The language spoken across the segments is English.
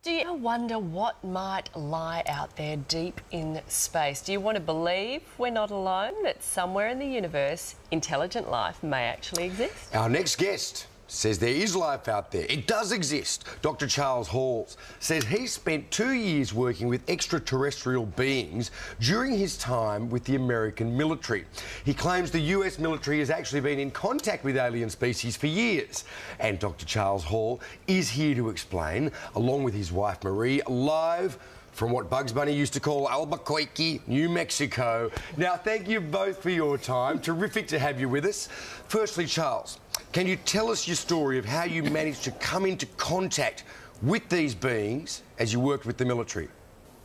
Do you ever wonder what might lie out there deep in space? Do you want to believe we're not alone, that somewhere in the universe, intelligent life may actually exist? Our next guest says there is life out there. It does exist. Dr. Charles Hall says he spent 2 years working with extraterrestrial beings during his time with the American military. He claims the US military has actually been in contact with alien species for years. And Dr. Charles Hall is here to explain, along with his wife Marie, live from what Bugs Bunny used to call Albuquerque, New Mexico. Now, thank you both for your time. Terrific to have you with us. Firstly, Charles, can you tell us your story of how you managed to come into contact with these beings as you worked with the military?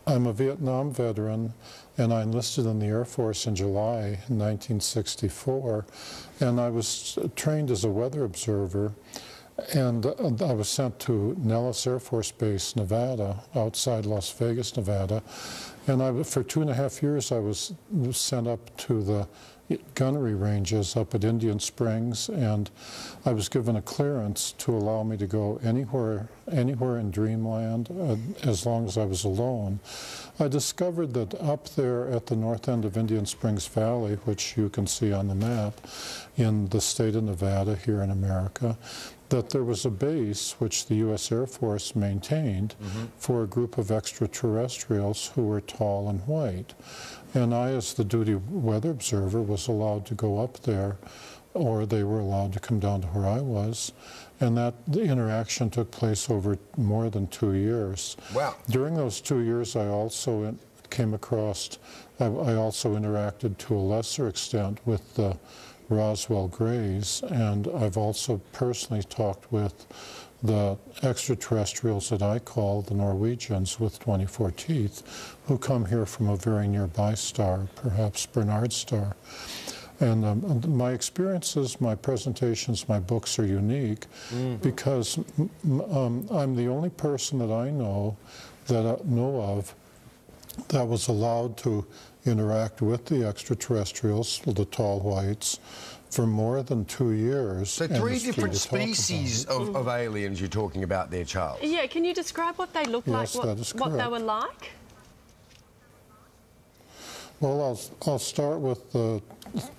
I'm a Vietnam veteran, and I enlisted in the Air Force in July 1964, and I was trained as a weather observer. And I was sent to Nellis Air Force Base, Nevada, outside Las Vegas, Nevada. And for 2.5 years, I was sent up to the gunnery ranges up at Indian Springs, and I was given a clearance to allow me to go anywhere in Dreamland, as long as I was alone. I discovered that up there at the north end of Indian Springs Valley, which you can see on the map, in the state of Nevada here in America, that there was a base which the U.S. Air Force maintained for a group of extraterrestrials who were tall and white. And I, as the duty weather observer, was allowed to go up there, or they were allowed to come down to where I was. And the interaction took place over more than 2 years. Wow. During those 2 years, I also came across, I also interacted to a lesser extent with the Roswell Greys, and I've also personally talked with the extraterrestrials that I call the Norwegians with 24 teeth, who come here from a very nearby star, perhaps Bernard star. And my experiences, my presentations, my books are unique because I'm the only person that I know of that was allowed to interact with the extraterrestrials, the tall whites, for more than 2 years. So 3 different species of aliens you're talking about there, Charles? Yeah, can you describe what they look like, that is correct. what they were like? Well, I'll start with the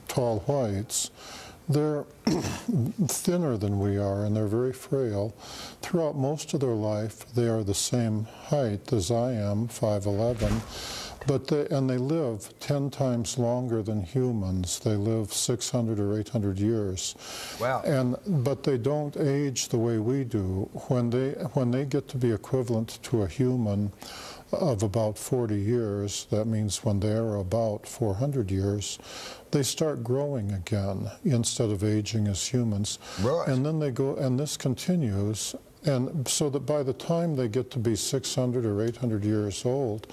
tall whites. They're thinner than we are, and they're very frail. Throughout most of their life, they are the same height as I am, 5'11", and they live 10 times longer than humans. They live 600 or 800 years. Wow. But they don't age the way we do. When they get to be equivalent to a human of about 40 years, that means when they're about 400 years, they start growing again instead of aging as humans. Right. And then they go, and this continues, and so that by the time they get to be 600 or 800 years old,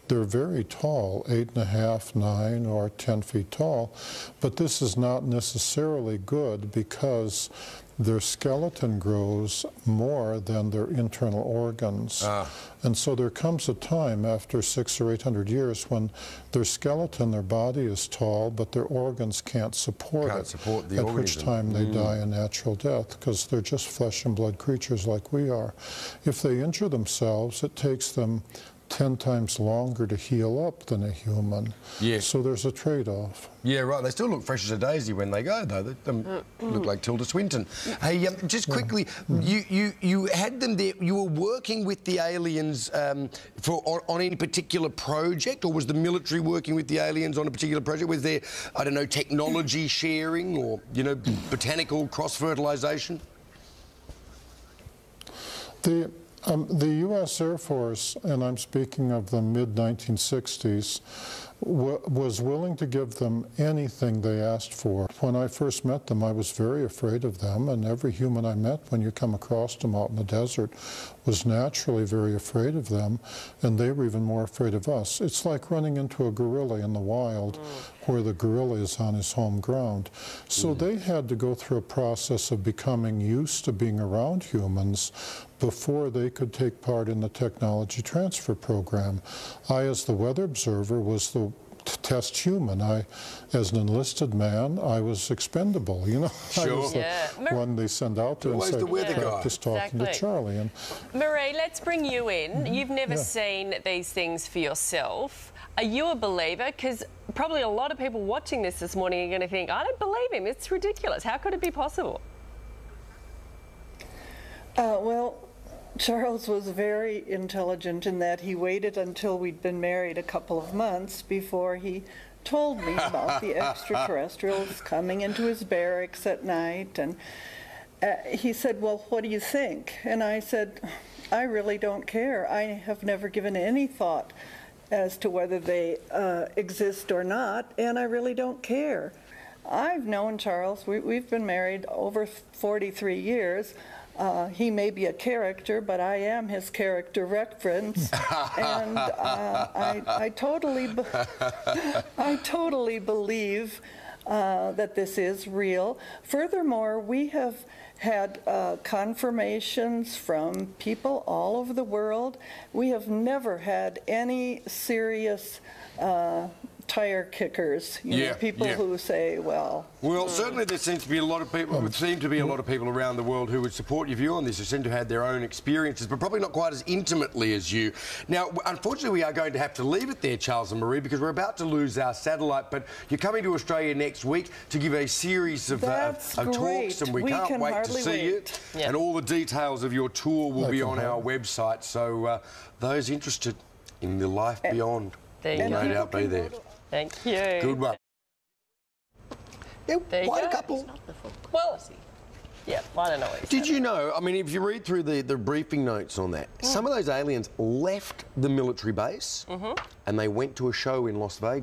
they're very tall, 8.5, 9, or 10 feet tall. But this is not necessarily good because their skeleton grows more than their internal organs. And so there comes a time after 600 or 800 years when their skeleton, their body is tall, but their organs can't support it. At which time they die a natural death, because they're just flesh and blood creatures like we are. If they injure themselves, it takes them 10 times longer to heal up than a human. Yes. So there's a trade-off. Yeah, right. They still look fresh as a daisy when they go, though. They look like Tilda Swinton. Hey, just quickly, you had them there. You were working with the aliens on any particular project, or was the military working with the aliens on a particular project? Was there, I don't know, technology sharing or, you know, botanical cross-fertilisation? The U.S. Air Force, and I'm speaking of the mid-1960s, was willing to give them anything they asked for. When I first met them, I was very afraid of them, and every human I met, when you come across them out in the desert, was naturally very afraid of them, and they were even more afraid of us. It's like running into a gorilla in the wild, where the gorilla is on his home ground. So they had to go through a process of becoming used to being around humans before they could take part in the technology transfer program. I, as the weather observer, was the test human. As an enlisted man, I was expendable, you know. Sure. I was the one they send out there and say, practice talking to Charlie. And Marie, let's bring you in. You've never seen these things for yourself. Are you a believer? Because probably a lot of people watching this morning are going to think, I don't believe him. It's ridiculous. How could it be possible? Well, Charles was very intelligent in that he waited until we'd been married a couple of months before he told me about the extraterrestrials coming into his barracks at night. And he said, well, what do you think? And I said, I really don't care. I have never given any thought as to whether they exist or not, and I really don't care. I've known Charles. We've been married over 43 years. He may be a character, but I am his character reference, and I totally believe that this is real. Furthermore, we have had confirmations from people all over the world. We have never had any serious tire kickers, you know, people who say, well... Well, certainly there seems to be a lot of people, around the world who would support your view on this, who seem to have had their own experiences, but probably not quite as intimately as you. Now, unfortunately, we are going to have to leave it there, Charles and Marie, because we're about to lose our satellite, but you're coming to Australia next week to give a series of talks, and we can't wait to see you. Yep. And all the details of your tour will be on our website, so those interested in the life beyond will no doubt be there. Thank you. Good one. Yeah, quite a couple. Well, yeah, I don't know. Did you know, I mean, if you read through the briefing notes on that, some of those aliens left the military base and they went to a show in Las Vegas.